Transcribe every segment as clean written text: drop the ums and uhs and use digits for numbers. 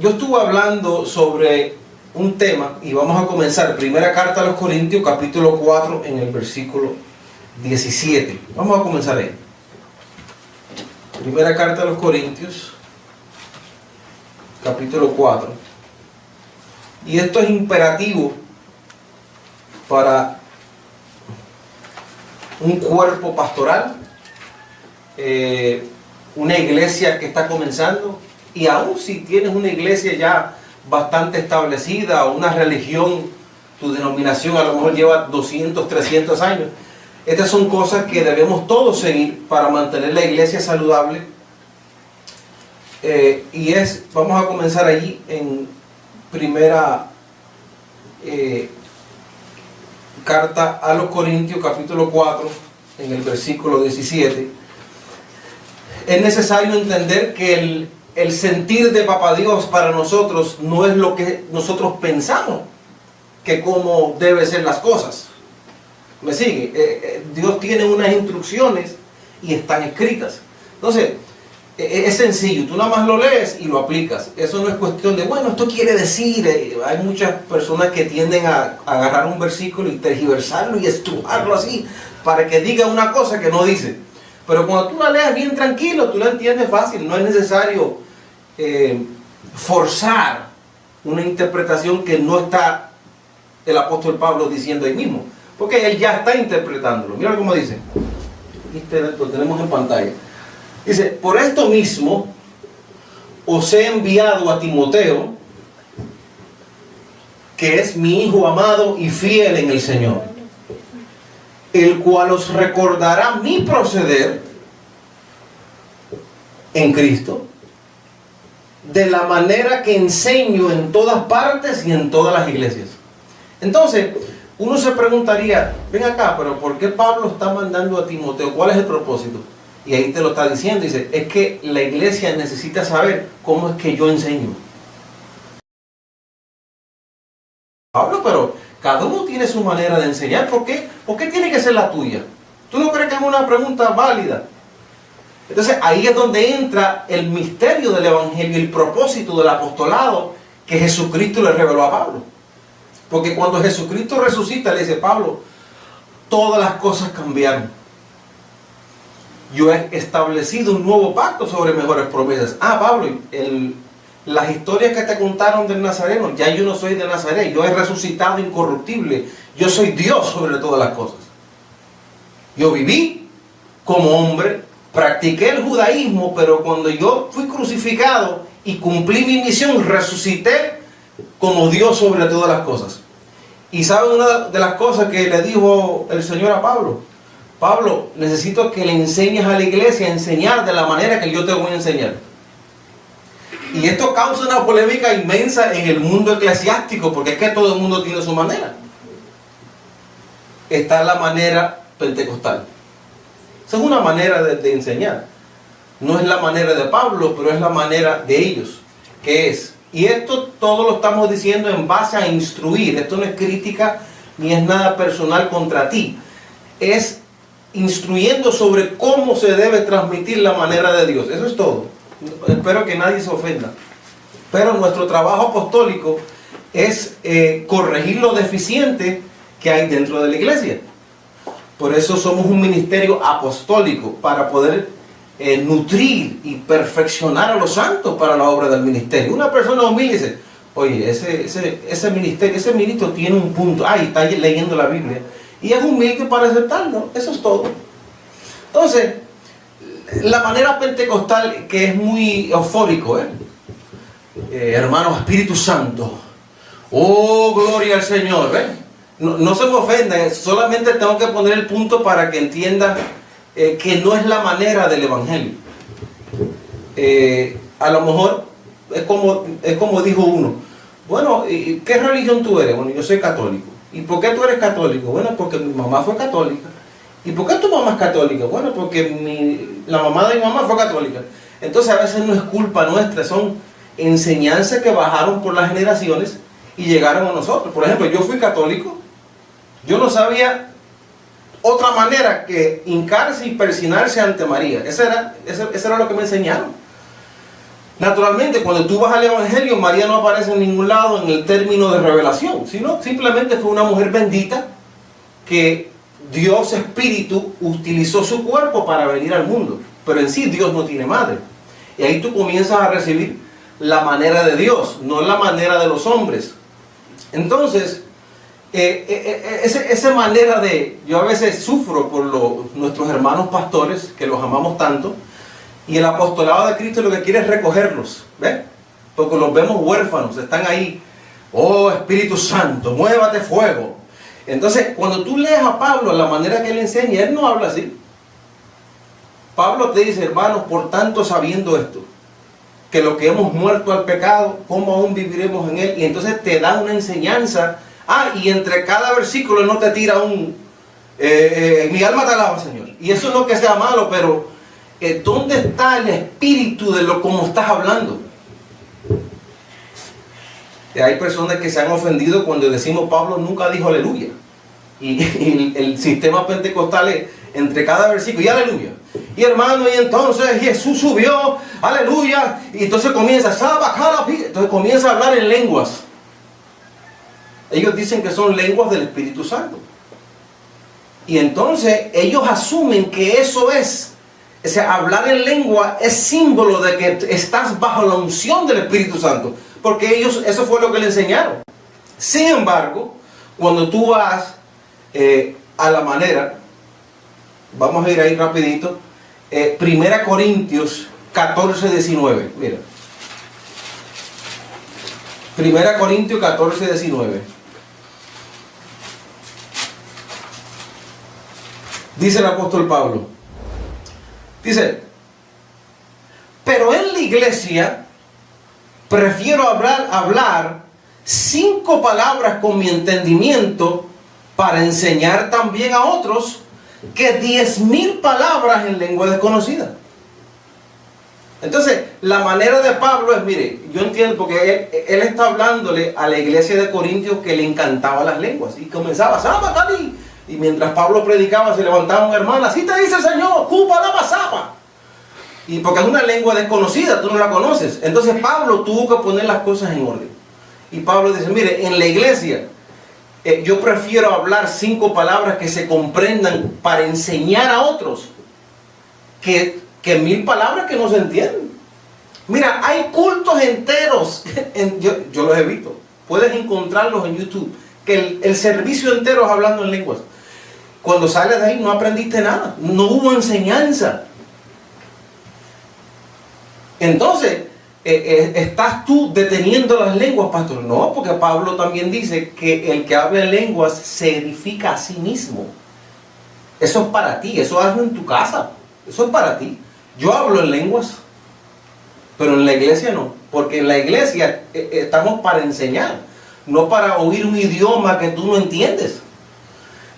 yo estuve hablando sobre un tema y vamos a comenzar. Primera carta a los Corintios, capítulo 4, en el versículo 17. Vamos a comenzar ahí. Primera carta a los Corintios, capítulo 4. Y esto es imperativo para un cuerpo pastoral, una iglesia que está comenzando, y aún si tienes una iglesia ya bastante establecida o una religión, tu denominación a lo mejor lleva 200, 300 años, estas son cosas que debemos todos seguir para mantener la iglesia saludable. Vamos a comenzar allí en primera carta a los Corintios, capítulo 4, en el versículo 17. Es necesario entender que el sentir de Papá Dios para nosotros no es lo que nosotros pensamos que cómo deben ser las cosas. ¿Me sigue? Dios tiene unas instrucciones y están escritas. Entonces, es sencillo, tú nada más lo lees y lo aplicas. Eso no es cuestión de, bueno, esto quiere decir, hay muchas personas que tienden a agarrar un versículo y tergiversarlo y estrujarlo así, para que diga una cosa que no dice. Pero cuando tú la leas bien tranquilo, tú la entiendes fácil, no es necesario forzar una interpretación que no está el apóstol Pablo diciendo ahí mismo, porque él ya está interpretándolo. Mira cómo dice, lo tenemos en pantalla. Dice, por esto mismo os he enviado a Timoteo, que es mi hijo amado y fiel en el Señor, el cual os recordará mi proceder en Cristo, de la manera que enseño en todas partes y en todas las iglesias. Entonces, uno se preguntaría, ven acá, pero ¿por qué Pablo está mandando a Timoteo? ¿Cuál es el propósito? Y ahí te lo está diciendo, dice, es que la iglesia necesita saber cómo es que yo enseño. Pablo, pero cada uno tiene su manera de enseñar. ¿Por qué? ¿Por qué tiene que ser la tuya? ¿Tú no crees que es una pregunta válida? Entonces ahí es donde entra el misterio del evangelio y el propósito del apostolado que Jesucristo le reveló a Pablo. Porque cuando Jesucristo resucita, le dice, Pablo, todas las cosas cambiaron. Yo he establecido un nuevo pacto sobre mejores promesas. Pablo, las historias que te contaron del Nazareno, ya yo no soy de Nazaret, yo he resucitado incorruptible, yo soy Dios sobre todas las cosas. Yo viví como hombre, practiqué el judaísmo, pero cuando yo fui crucificado y cumplí mi misión, resucité como Dios sobre todas las cosas. Y ¿saben una de las cosas que le dijo el Señor a Pablo? Pablo, necesito que le enseñes a la iglesia a enseñar de la manera que yo te voy a enseñar. Y esto causa una polémica inmensa en el mundo eclesiástico, porque es que todo el mundo tiene su manera. Está la manera pentecostal. Esa es una manera de enseñar. No es la manera de Pablo, pero es la manera de ellos. ¿Qué es? Y esto todo lo estamos diciendo en base a instruir. Esto no es crítica ni es nada personal contra ti. Es instruyendo sobre cómo se debe transmitir la manera de Dios. Eso es todo. Espero que nadie se ofenda. Pero nuestro trabajo apostólico es corregir lo deficiente que hay dentro de la iglesia. Por eso somos un ministerio apostólico, para poder nutrir y perfeccionar a los santos para la obra del ministerio. Una persona humilde dice, oye, ese ministro tiene un punto, está leyendo la Biblia, y es humilde para aceptarlo. Eso es todo. Entonces, la manera pentecostal, que es muy eufórico, hermanos, Espíritu Santo, oh, gloria al Señor, no se me ofendan, solamente tengo que poner el punto para que entiendan que no es la manera del evangelio. A lo mejor es como dijo uno, bueno, ¿qué religión tú eres? Bueno, yo soy católico. ¿Y por qué tú eres católico? Bueno, porque mi mamá fue católica. ¿Y por qué tu mamá es católica? Bueno, porque la mamá de mi mamá fue católica. Entonces a veces no es culpa nuestra, son enseñanzas que bajaron por las generaciones y llegaron a nosotros. Por ejemplo, yo fui católico, yo no sabía otra manera que hincarse y persinarse ante María. Eso era lo que me enseñaron. Naturalmente, cuando tú vas al Evangelio, María no aparece en ningún lado en el término de revelación, sino simplemente fue una mujer bendita que Dios Espíritu utilizó su cuerpo para venir al mundo. Pero en sí Dios no tiene madre. Y ahí tú comienzas a recibir la manera de Dios, no la manera de los hombres. Entonces, esa manera de... Yo a veces sufro por nuestros hermanos pastores, que los amamos tanto, y el apostolado de Cristo lo que quiere es recogerlos, ¿ves? Porque los vemos huérfanos, están ahí. Oh, Espíritu Santo, muévate fuego. Entonces, cuando tú lees a Pablo, la manera que él enseña, él no habla así. Pablo te dice, hermanos, por tanto sabiendo esto, que lo que hemos muerto al pecado, ¿cómo aún viviremos en él? Y entonces te da una enseñanza. Y entre cada versículo él no te tira mi alma te alaba, Señor. Y eso no que sea malo, pero ¿dónde está el espíritu de lo como estás hablando? Hay personas que se han ofendido cuando decimos Pablo nunca dijo aleluya. Y el sistema pentecostal es entre cada versículo y aleluya. Y hermano, y entonces Jesús subió, aleluya. Y entonces comienza, entonces comienza a hablar en lenguas. Ellos dicen que son lenguas del Espíritu Santo. Y entonces ellos asumen que eso es. O sea, hablar en lengua es símbolo de que estás bajo la unción del Espíritu Santo. Porque ellos, eso fue lo que le enseñaron. Sin embargo, cuando tú vas a la manera, vamos a ir ahí rapidito, 1 Corintios 14, 19. Mira. 1 Corintios 14, 19. Dice el apóstol Pablo. Dice, pero en la iglesia prefiero hablar 5 palabras con mi entendimiento para enseñar también a otros que 10,000 palabras en lengua desconocida. Entonces, la manera de Pablo es, mire, yo entiendo, porque él está hablándole a la iglesia de Corintios que le encantaban las lenguas. Y comenzaba, Saba, Cali. Y mientras Pablo predicaba, se levantaba un hermano, así te dice el Señor, Cupa, Lama, Sapa. Y porque es una lengua desconocida, tú no la conoces. Entonces Pablo tuvo que poner las cosas en orden. Y Pablo dice, mire, en la iglesia, yo prefiero hablar 5 palabras que se comprendan para enseñar a otros que 1,000 palabras que no se entienden. Mira, hay cultos enteros, yo los he visto, puedes encontrarlos en YouTube, que el servicio entero es hablando en lenguas. Cuando sales de ahí no aprendiste nada, no hubo enseñanza. Entonces, ¿estás tú deteniendo las lenguas, pastor? No, porque Pablo también dice que el que habla en lenguas se edifica a sí mismo. Eso es para ti, eso hazlo en tu casa, eso es para ti. Yo hablo en lenguas, pero en la iglesia no, porque en la iglesia estamos para enseñar, no para oír un idioma que tú no entiendes.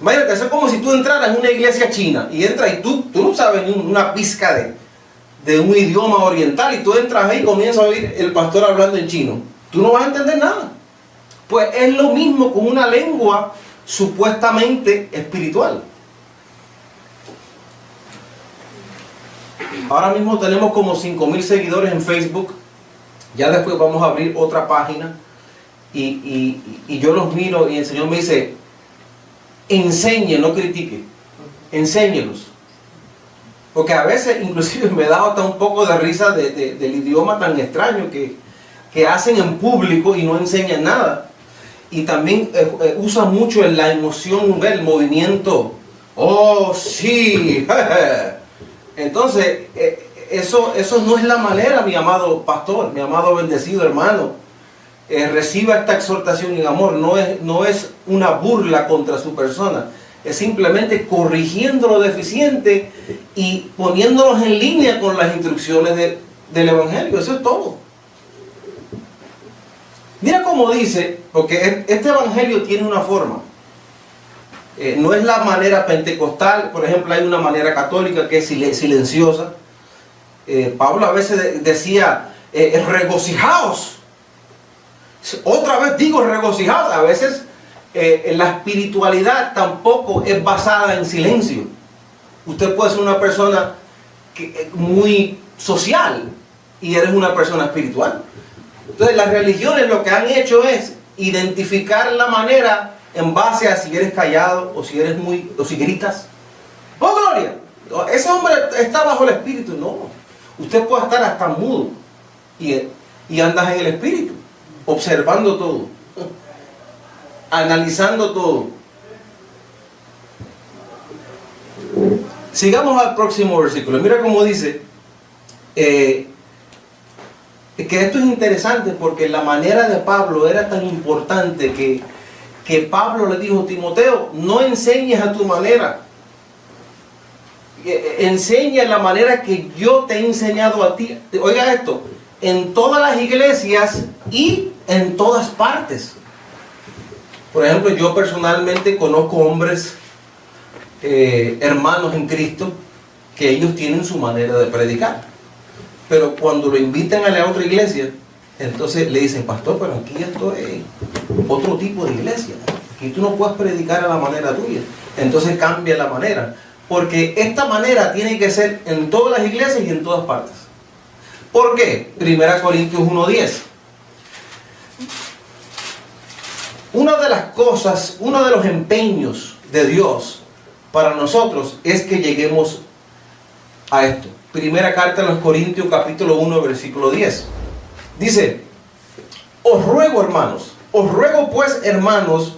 Imagínate, eso es como si tú entraras en una iglesia china y entras y tú no sabes ni una pizca de un idioma oriental y tú entras ahí y comienzas a oír el pastor hablando en chino. Tú no vas a entender nada. Pues es lo mismo con una lengua supuestamente espiritual. Ahora mismo tenemos como 5,000 seguidores en Facebook. Ya después vamos a abrir otra página y yo los miro y el Señor me dice, enseñe, no critique, enséñelos. Porque a veces inclusive me da hasta un poco de risa del idioma tan extraño que hacen en público y no enseñan nada. Y también usan mucho la emoción, el movimiento. Oh, sí. Entonces, eso no es la manera, mi amado pastor, mi amado bendecido hermano. Reciba esta exhortación en amor. No es una burla contra su persona. Es simplemente corrigiendo lo deficiente y poniéndolos en línea con las instrucciones del Evangelio. Eso es todo. Mira cómo dice, porque este Evangelio tiene una forma. No es la manera pentecostal, por ejemplo, hay una manera católica que es silenciosa. Pablo a veces decía, regocijaos. Otra vez digo regocijaos. A veces la espiritualidad tampoco es basada en silencio. Usted puede ser una persona muy social, y eres una persona espiritual. Entonces las religiones lo que han hecho es identificar la manera en base a si eres callado o si eres o si gritas. ¡Oh, gloria! Ese hombre está bajo el espíritu. No, usted puede estar hasta mudo y andas en el espíritu, observando todo, analizando todo. Sigamos al próximo versículo. Mira cómo dice, que esto es interesante porque la manera de Pablo era tan importante que Pablo le dijo: Timoteo, no enseñes a tu manera, enseña la manera que yo te he enseñado a ti. Oiga esto, en todas las iglesias y en todas partes. Por ejemplo, yo personalmente conozco hombres, hermanos en Cristo, que ellos tienen su manera de predicar, pero cuando lo invitan a la otra iglesia, entonces le dicen: pastor, pero aquí esto es otro tipo de iglesia, aquí tú no puedes predicar a la manera tuya. Entonces cambia la manera, porque esta manera tiene que ser en todas las iglesias y en todas partes. ¿Por qué? 1 Corintios 1:10. Una de las cosas, uno de los empeños de Dios para nosotros es que lleguemos a esto. Primera carta a los Corintios, capítulo 1, versículo 10. Dice: os ruego, hermanos, os ruego pues, hermanos,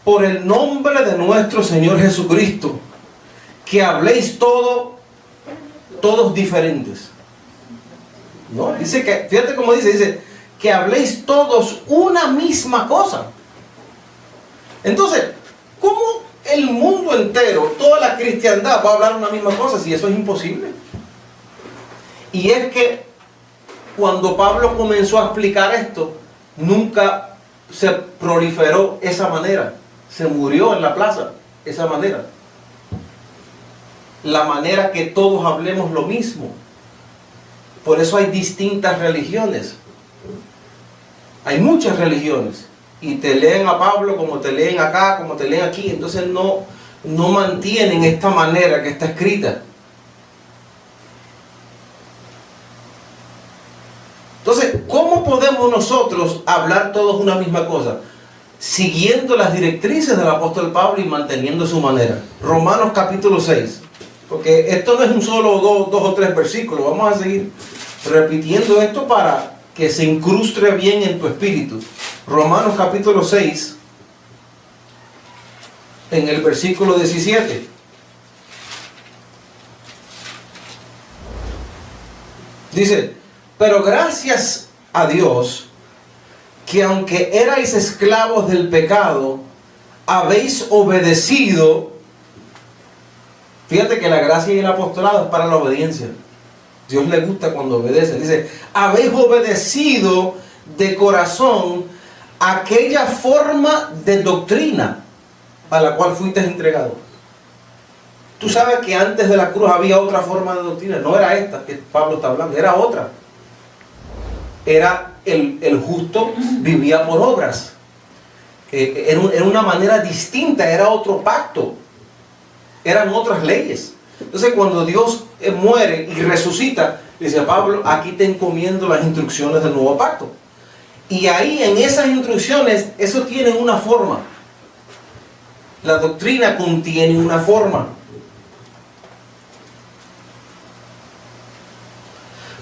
por el nombre de nuestro Señor Jesucristo, que habléis todos diferentes. ¿No? Dice que, fíjate cómo dice que habléis todos una misma cosa. Entonces, ¿cómo el mundo entero, toda la cristiandad va a hablar una misma cosa si eso es imposible? Y es que cuando Pablo comenzó a explicar esto, nunca se proliferó esa manera, se murió en la plaza esa manera, la manera que todos hablemos lo mismo. Por eso hay distintas religiones, hay muchas religiones, y te leen a Pablo como te leen acá, como te leen aquí. Entonces no mantienen esta manera que está escrita. Entonces, ¿cómo podemos nosotros hablar todos una misma cosa? Siguiendo las directrices del apóstol Pablo y manteniendo su manera. Romanos capítulo 6. Porque esto no es un solo dos o tres versículos. Vamos a seguir repitiendo esto para que se incruste bien en tu espíritu. Romanos capítulo 6, en el versículo 17. Dice: pero gracias a Dios, que aunque erais esclavos del pecado, habéis obedecido. Fíjate que la gracia y el apostolado es para la obediencia. Dios le gusta cuando obedecen. Dice: habéis obedecido de corazón aquella forma de doctrina a la cual fuiste entregado. Tú sabes que antes de la cruz había otra forma de doctrina. No era esta que Pablo está hablando, era otra. Era el justo vivía por obras. Era una manera distinta, era otro pacto. Eran otras leyes. Entonces cuando Dios muere y resucita, dice a Pablo: aquí te encomiendo las instrucciones del nuevo pacto. Y ahí en esas instrucciones, eso tiene una forma. La doctrina contiene una forma.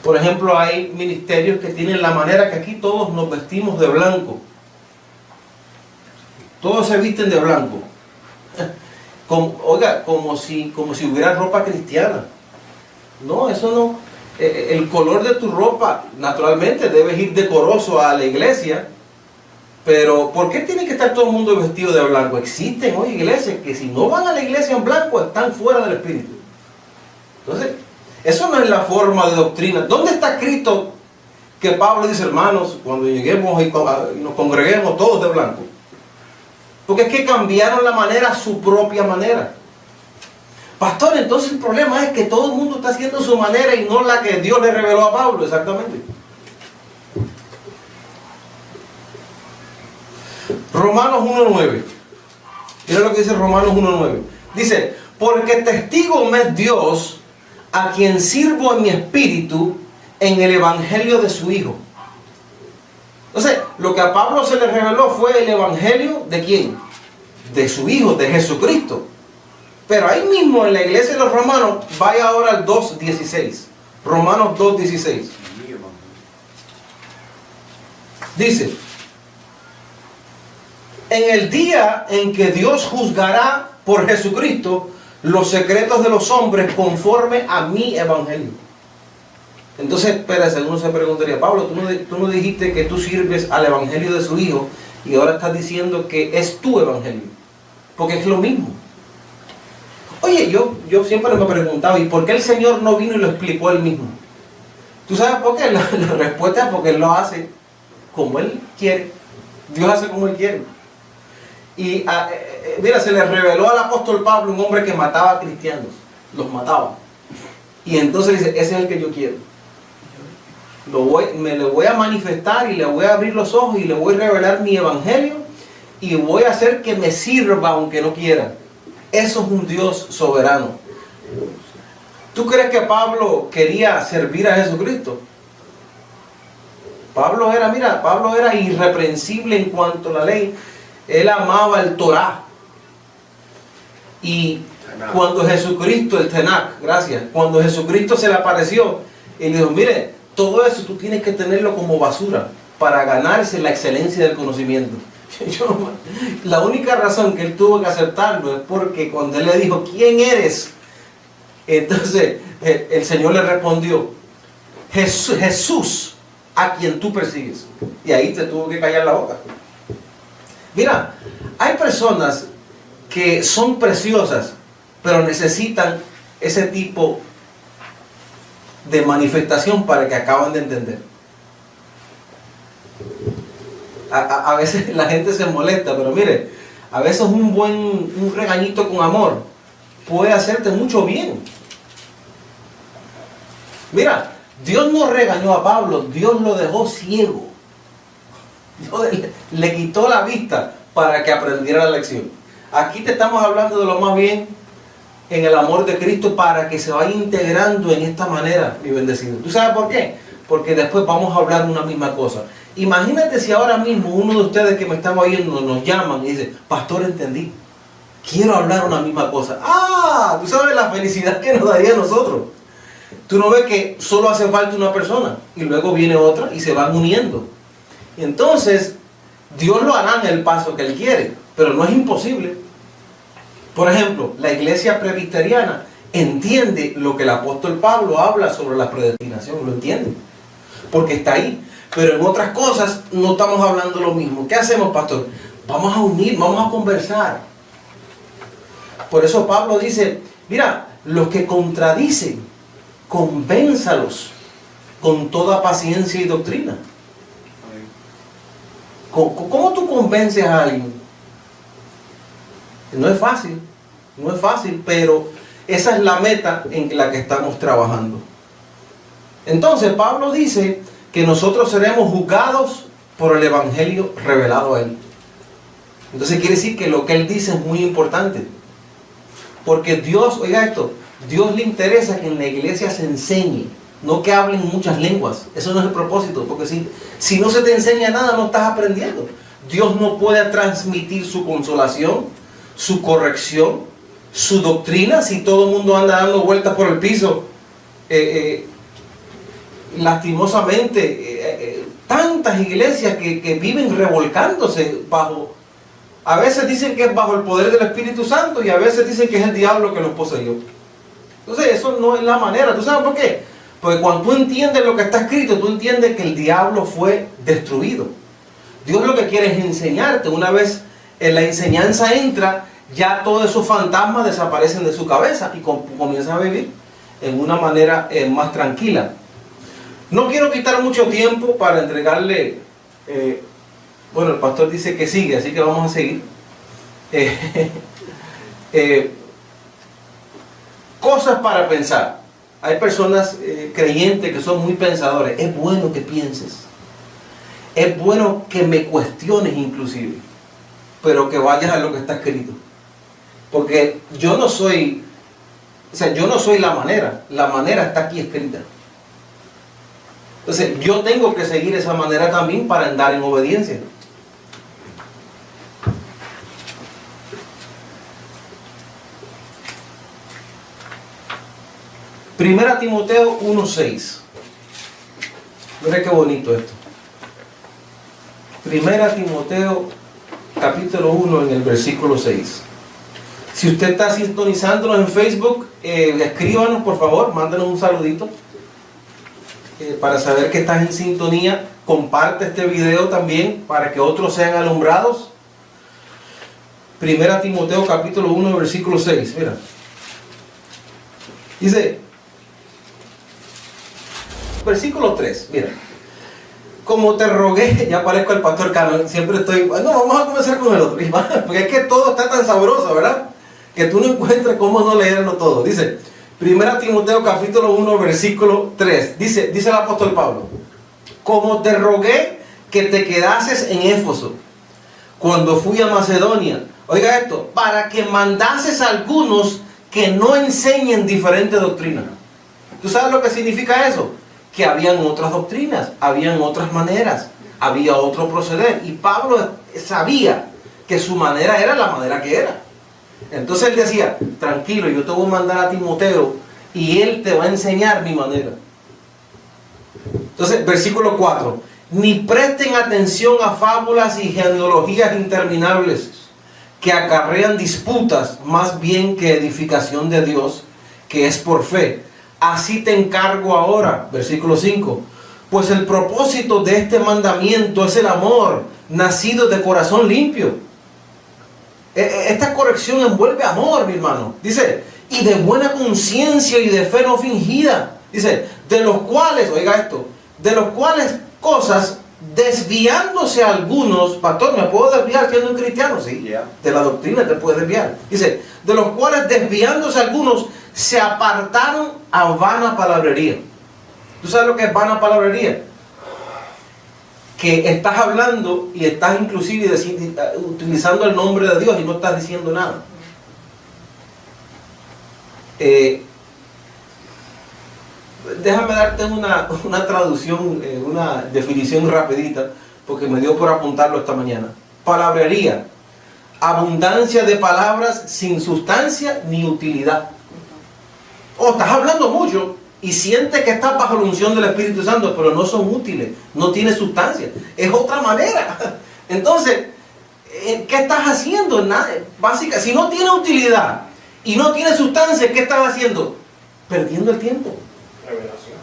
Por ejemplo, hay ministerios que tienen la manera que aquí todos nos vestimos de blanco. Todos se visten de blanco. Como si hubiera ropa cristiana. No, eso no. El color de tu ropa, naturalmente, debes ir decoroso a la iglesia. Pero, ¿por qué tiene que estar todo el mundo vestido de blanco? Existen hoy iglesias que si no van a la iglesia en blanco, están fuera del espíritu. Entonces, eso no es la forma de doctrina. ¿Dónde está escrito que Pablo dice: hermanos, cuando lleguemos y nos congreguemos todos de blanco? Porque es que cambiaron la manera a su propia manera. Pastor, entonces el problema es que todo el mundo está haciendo su manera y no la que Dios le reveló a Pablo. Exactamente. Romanos 1:9. Mira lo que dice Romanos 1:9. Dice: porque testigo me es Dios, a quien sirvo en mi espíritu, en el evangelio de su Hijo. Entonces, lo que a Pablo se le reveló fue el evangelio ¿de quién? De su Hijo, de Jesucristo. Pero ahí mismo en la iglesia de los romanos, vaya ahora al 2.16. Romanos 2.16. Dice: en el día en que Dios juzgará por Jesucristo los secretos de los hombres conforme a mi evangelio. Entonces, espérate, uno se preguntaría: Pablo, tú no dijiste que tú sirves al evangelio de su Hijo y ahora estás diciendo que es tu evangelio, porque es lo mismo. Oye, yo siempre me he preguntado, ¿y por qué el Señor no vino y lo explicó él mismo? ¿Tú sabes por qué? La respuesta es porque Él lo hace como Él quiere. Dios hace como Él quiere. Y mira, se le reveló al apóstol Pablo un hombre que mataba a cristianos, los mataba. Y entonces dice: ese es el que yo quiero. Me le voy a manifestar y le voy a abrir los ojos y le voy a revelar mi evangelio y voy a hacer que me sirva aunque no quiera. Eso es un Dios soberano. ¿Tú crees que Pablo quería servir a Jesucristo? Pablo era irreprensible en cuanto a la ley. Él amaba el Torá. Y cuando Jesucristo, el Tanakh, gracias, cuando Jesucristo se le apareció, él dijo: mire, todo eso tú tienes que tenerlo como basura para ganarse la excelencia del conocimiento. La única razón que él tuvo que aceptarlo es porque cuando él le dijo: ¿quién eres? Entonces el Señor le respondió: Jesús, a quien tú persigues. Y ahí te tuvo que callar la boca. Mira, hay personas que son preciosas, pero necesitan ese tipo de manifestación para que acaben de entender. A veces la gente se molesta, pero mire, a veces un regañito con amor puede hacerte mucho bien. Mira, Dios no regañó a Pablo, Dios lo dejó ciego. Dios le quitó la vista para que aprendiera la lección. Aquí te estamos hablando de lo más bien en el amor de Cristo para que se vaya integrando en esta manera, mi bendecido. ¿Tú sabes por qué? Porque después vamos a hablar una misma cosa. Imagínate si ahora mismo uno de ustedes que me están oyendo nos llaman y dice: pastor, entendí, quiero hablar una misma cosa. Tú sabes la felicidad que nos daría a nosotros. Tú no ves que solo hace falta una persona y luego viene otra y se van uniendo. Y entonces Dios lo hará en el paso que Él quiere, pero no es imposible. Por ejemplo, la iglesia presbiteriana entiende lo que el apóstol Pablo habla sobre la predestinación, lo entiende, porque está ahí. Pero en otras cosas no estamos hablando lo mismo. ¿Qué hacemos, pastor? Vamos a unir, vamos a conversar. Por eso Pablo dice: mira, los que contradicen, convénzalos con toda paciencia y doctrina. ¿Cómo tú convences a alguien? No es fácil, pero esa es la meta en la que estamos trabajando. Entonces Pablo dice que nosotros seremos juzgados por el evangelio revelado a Él. Entonces quiere decir que lo que Él dice es muy importante. Porque Dios, oiga esto, Dios le interesa que en la iglesia se enseñe, no que hablen muchas lenguas. Eso no es el propósito, porque si no se te enseña nada, no estás aprendiendo. Dios no puede transmitir su consolación, su corrección, su doctrina, si todo el mundo anda dando vueltas por el piso. Lastimosamente, tantas iglesias que viven revolcándose bajo, a veces dicen que es bajo el poder del Espíritu Santo y a veces dicen que es el diablo que los poseyó. Entonces eso no es la manera. ¿Tú sabes por qué? Porque cuando tú entiendes lo que está escrito, tú entiendes que el diablo fue destruido. Dios lo que quiere es enseñarte. Una vez en la enseñanza entra, ya todos esos fantasmas desaparecen de su cabeza y comienzan a vivir en una manera más tranquila. No quiero quitar mucho tiempo para entregarle, bueno, el pastor dice que sigue, así que vamos a seguir. Cosas para pensar. Hay personas creyentes que son muy pensadores. Es bueno que pienses. Es bueno que me cuestiones inclusive. Pero que vayas a lo que está escrito. Porque yo no soy la manera. La manera está aquí escrita. Entonces yo tengo que seguir esa manera también para andar en obediencia. Primera Timoteo 1:6. Mira qué bonito esto. Primera Timoteo capítulo 1 en el versículo 6. Si usted está sintonizándonos en Facebook, escríbanos por favor, mándenos un saludito para saber que estás en sintonía. Comparte este video también para que otros sean alumbrados. Primera Timoteo capítulo 1 versículo 6. Mira. Dice, versículo 3, mira. Como te rogué, ya parezco el pastor Cano, siempre estoy, bueno, vamos a comenzar con el otro, porque es que todo está tan sabroso, ¿verdad? Que tú no encuentras cómo no leerlo todo. Dice, Primera Timoteo capítulo 1 versículo 3, dice el apóstol Pablo, como te rogué que te quedases en Éfeso cuando fui a Macedonia, oiga esto, para que mandases a algunos que no enseñen diferente doctrina. ¿Tú sabes lo que significa eso? Que habían otras doctrinas, habían otras maneras, había otro proceder. Y Pablo sabía que su manera era la manera que era. Entonces él decía, tranquilo, yo te voy a mandar a Timoteo y él te va a enseñar mi manera. Entonces, versículo 4. Ni presten atención a fábulas y genealogías interminables que acarrean disputas, más bien que edificación de Dios, que es por fe. Así te encargo ahora, versículo 5, pues el propósito de este mandamiento es el amor, nacido de corazón limpio. Esta corrección envuelve amor, mi hermano. Dice, y de buena conciencia y de fe no fingida. Dice, de los cuales, oiga esto, de los cuales cosas, desviándose algunos, pastor, ¿me puedo desviar siendo un cristiano? Sí, de la doctrina te puedes desviar. Dice, de los cuales desviándose algunos, se apartaron a vana palabrería. ¿Tú sabes lo que es vana palabrería? Que estás hablando y estás inclusive utilizando el nombre de Dios y no estás diciendo nada. Déjame darte una traducción, una definición rapidita, porque me dio por apuntarlo esta mañana. Palabrería, abundancia de palabras sin sustancia ni utilidad. O estás hablando mucho y sientes que estás bajo la unción del Espíritu Santo, pero no son útiles, no tiene sustancia. Es otra manera. Entonces, ¿qué estás haciendo? Nada, básica. Si no tiene utilidad y no tiene sustancia, ¿qué estás haciendo? Perdiendo el tiempo. Revelación.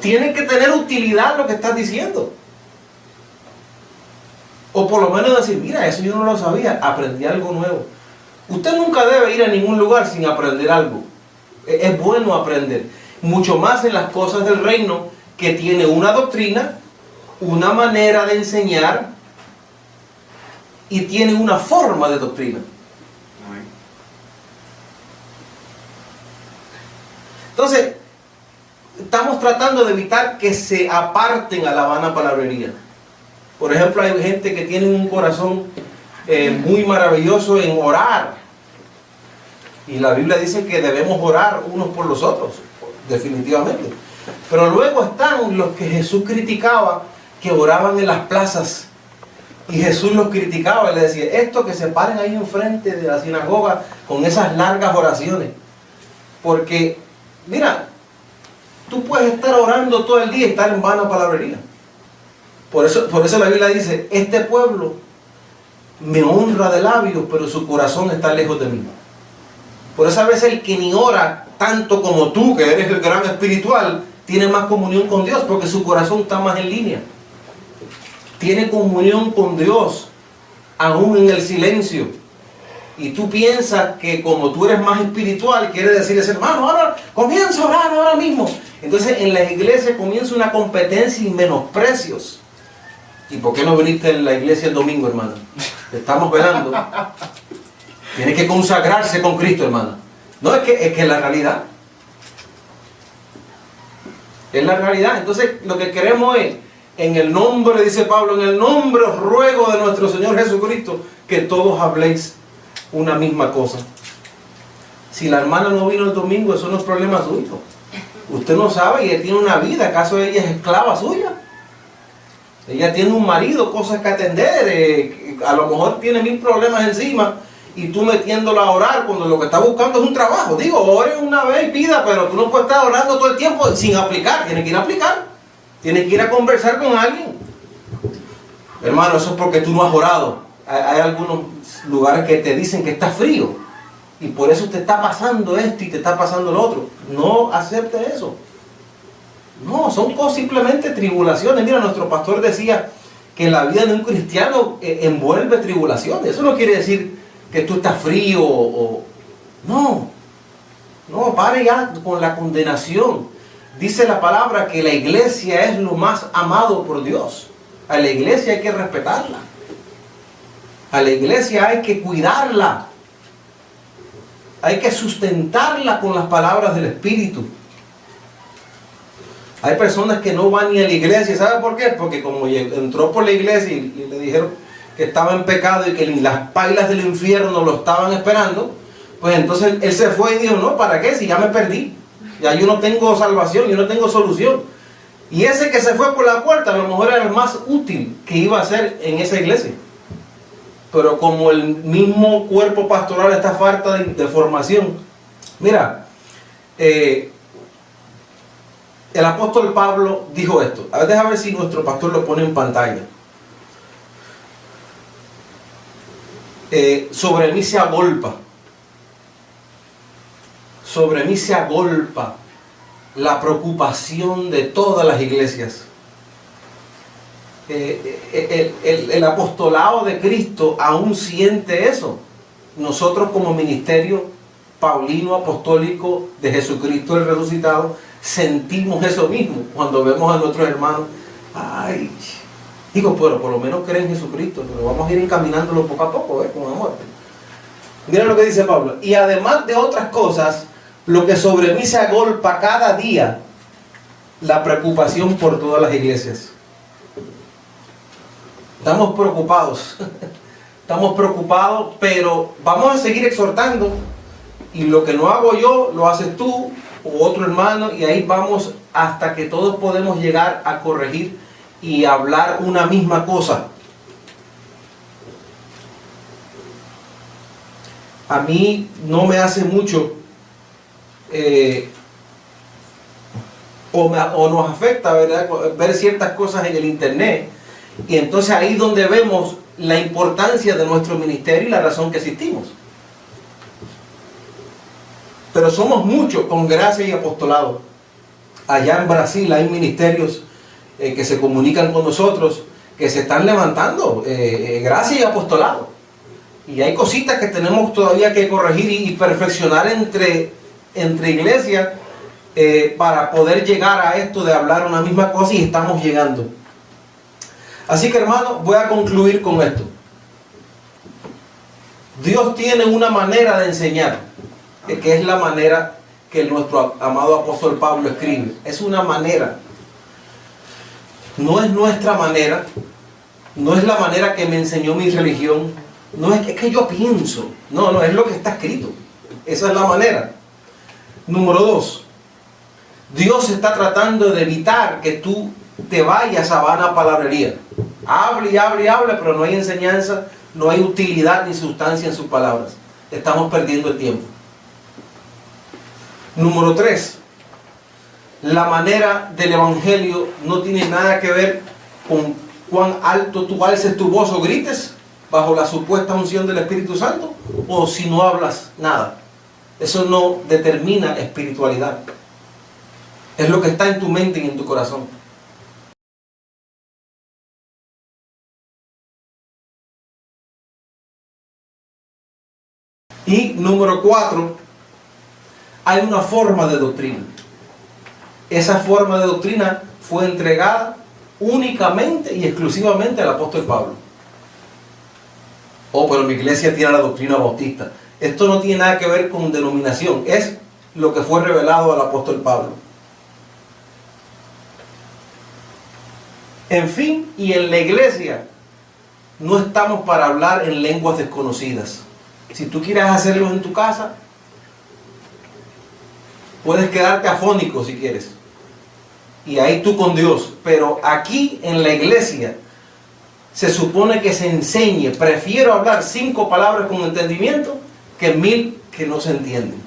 Tiene que tener utilidad lo que estás diciendo. O por lo menos decir, mira, eso yo no lo sabía, aprendí algo nuevo. Usted nunca debe ir a ningún lugar sin aprender algo. Es bueno aprender, mucho más en las cosas del reino, que tiene una doctrina, una manera de enseñar y tiene una forma de doctrina. Entonces, estamos tratando de evitar que se aparten a la vana palabrería. Por ejemplo, hay gente que tiene un corazón muy maravilloso en orar. Y la Biblia dice que debemos orar unos por los otros, definitivamente. Pero luego están los que Jesús criticaba, que oraban en las plazas. Y Jesús los criticaba y le decía, esto que se paren ahí enfrente de la sinagoga con esas largas oraciones. Porque, mira, tú puedes estar orando todo el día y estar en vana palabrería. Por eso la Biblia dice, este pueblo me honra de labios, pero su corazón está lejos de mí. Por eso a veces el que ni ora tanto como tú, que eres el gran espiritual, tiene más comunión con Dios, porque su corazón está más en línea. Tiene comunión con Dios, aún en el silencio. Y tú piensas que como tú eres más espiritual, quiere decir ese hermano, ahora comienza a orar ahora mismo. Entonces en la iglesia comienza una competencia y menosprecios. ¿Y por qué no viniste en la iglesia el domingo, hermano? Te estamos velando. Tiene que consagrarse con Cristo, hermano. No, es que es la realidad. Es la realidad. Entonces, lo que queremos es, en el nombre, dice Pablo, en el nombre os ruego de nuestro Señor Jesucristo, que todos habléis una misma cosa. Si la hermana no vino el domingo, eso no es problema suyo. Usted no sabe, ella tiene una vida, ¿acaso ella es esclava suya? Ella tiene un marido, cosas que atender, a lo mejor tiene 1000 problemas encima y tú metiéndola a orar cuando lo que está buscando es un trabajo. Digo, ore una vez y pida, pero tú no puedes estar orando todo el tiempo sin aplicar, tienes que ir a aplicar, tienes que ir a conversar con alguien. Hermano, eso es porque tú no has orado. Hay algunos lugares que te dicen que está frío y por eso te está pasando esto y te está pasando lo otro. No acepte eso. No, son cosas simplemente tribulaciones. Mira, nuestro pastor decía que la vida de un cristiano envuelve tribulaciones. Eso no quiere decir que tú estás frío no. No, pare ya con la condenación. Dice la palabra que la iglesia es lo más amado por Dios. A la iglesia hay que respetarla. A la iglesia hay que cuidarla. Hay que sustentarla con las palabras del Espíritu. Hay personas que no van ni a la iglesia. ¿Sabe por qué? Porque como entró por la iglesia y le dijeron que estaba en pecado y que las pailas del infierno lo estaban esperando, pues entonces él se fue y dijo, no, ¿para qué? Si ya me perdí. Ya yo no tengo salvación, yo no tengo solución. Y ese que se fue por la puerta a lo mejor era el más útil que iba a ser en esa iglesia. Pero como el mismo cuerpo pastoral está falta de formación. Mira, el apóstol Pablo dijo esto. A ver, déjame ver si nuestro pastor lo pone en pantalla. Sobre mí se agolpa. Sobre mí se agolpa la preocupación de todas las iglesias. El apostolado de Cristo aún siente eso. Nosotros como ministerio paulino apostólico de Jesucristo el resucitado sentimos eso mismo cuando vemos a nuestros hermanos. Ay, digo, pero por lo menos creen en Jesucristo, pero vamos a ir encaminándolo poco a poco, con amor. Miren lo que dice Pablo. Y además de otras cosas, lo que sobre mí se agolpa cada día, la preocupación por todas las iglesias. Estamos preocupados, pero vamos a seguir exhortando, y lo que no hago yo, lo haces tú o otro hermano, y ahí vamos hasta que todos podemos llegar a corregir y hablar una misma cosa. A mí no me hace mucho o nos afecta, ¿verdad?, ver ciertas cosas en el internet, y entonces ahí es donde vemos la importancia de nuestro ministerio y la razón que existimos. Pero somos muchos con gracia y apostolado. Allá en Brasil hay ministerios que se comunican con nosotros, que se están levantando, gracia y apostolado. Y hay cositas que tenemos todavía que corregir y perfeccionar entre iglesias para poder llegar a esto de hablar una misma cosa, y estamos llegando. Así que, hermanos, voy a concluir con esto. Dios tiene una manera de enseñar, que es la manera que nuestro amado apóstol Pablo escribe. Es una manera. No es nuestra manera. No es la manera que me enseñó mi religión. No es que yo pienso. No, es lo que está escrito. Esa es la manera. Número 2. Dios está tratando de evitar que tú te vayas a vana palabrería. Hable y hable y hable, pero no hay enseñanza, no hay utilidad ni sustancia en sus palabras. Estamos perdiendo el tiempo. Número 3. La manera del evangelio no tiene nada que ver con cuán alto tú alces tu voz o grites bajo la supuesta unción del Espíritu Santo, o si no hablas nada. Eso no determina espiritualidad. Es lo que está en tu mente y en tu corazón. Y número 4, hay una forma de doctrina. Esa forma de doctrina fue entregada únicamente y exclusivamente al apóstol Pablo. Oh, pero mi iglesia tiene la doctrina bautista. Esto no tiene nada que ver con denominación. Es lo que fue revelado al apóstol Pablo. En fin, y en la iglesia no estamos para hablar en lenguas desconocidas. Si tú quieres hacerlo en tu casa, Puedes quedarte afónico si quieres. Y ahí tú con Dios. Pero aquí en la iglesia se supone que se enseñe. Prefiero hablar 5 palabras con entendimiento que 1000 que no se entienden.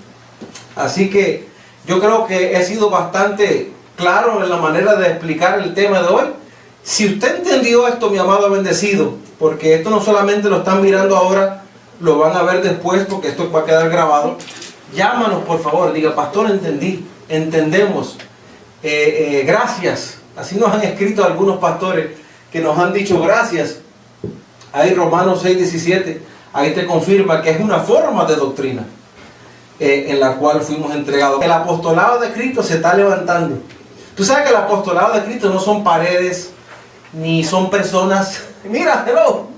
Así que yo creo que he sido bastante claro en la manera de explicar el tema de hoy. Si usted entendió esto, mi amado bendecido, porque esto no solamente lo están mirando ahora, lo van a ver después porque esto va a quedar grabado. Llámanos por favor, diga: pastor, entendí, entendemos, gracias. Así nos han escrito algunos pastores que nos han dicho gracias. Ahí Romanos 6:17, ahí te confirma que es una forma de doctrina en la cual fuimos entregados. El apostolado de Cristo se está levantando. Tú sabes que el apostolado de Cristo no son paredes, ni son personas. Mira, hello.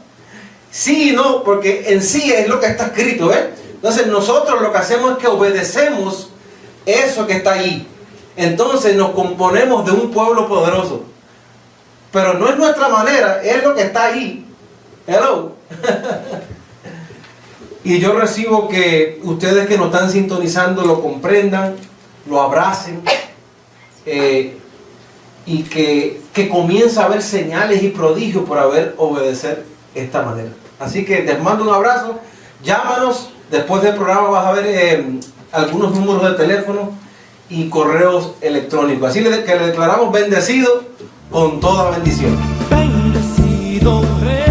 Sí y no, porque en sí es lo que está escrito, ¿eh? Entonces nosotros lo que hacemos es que obedecemos eso que está ahí. Entonces nos componemos de un pueblo poderoso. Pero no es nuestra manera, es lo que está ahí. Hello. Y yo recibo que ustedes que nos están sintonizando lo comprendan, lo abracen, y que comienza a haber señales y prodigios por haber obedecer esta manera. Así que les mando un abrazo. Llámanos. Después del programa vas a ver algunos números de teléfono y correos electrónicos. Así que le declaramos bendecido con toda bendición. Bendecido Rey.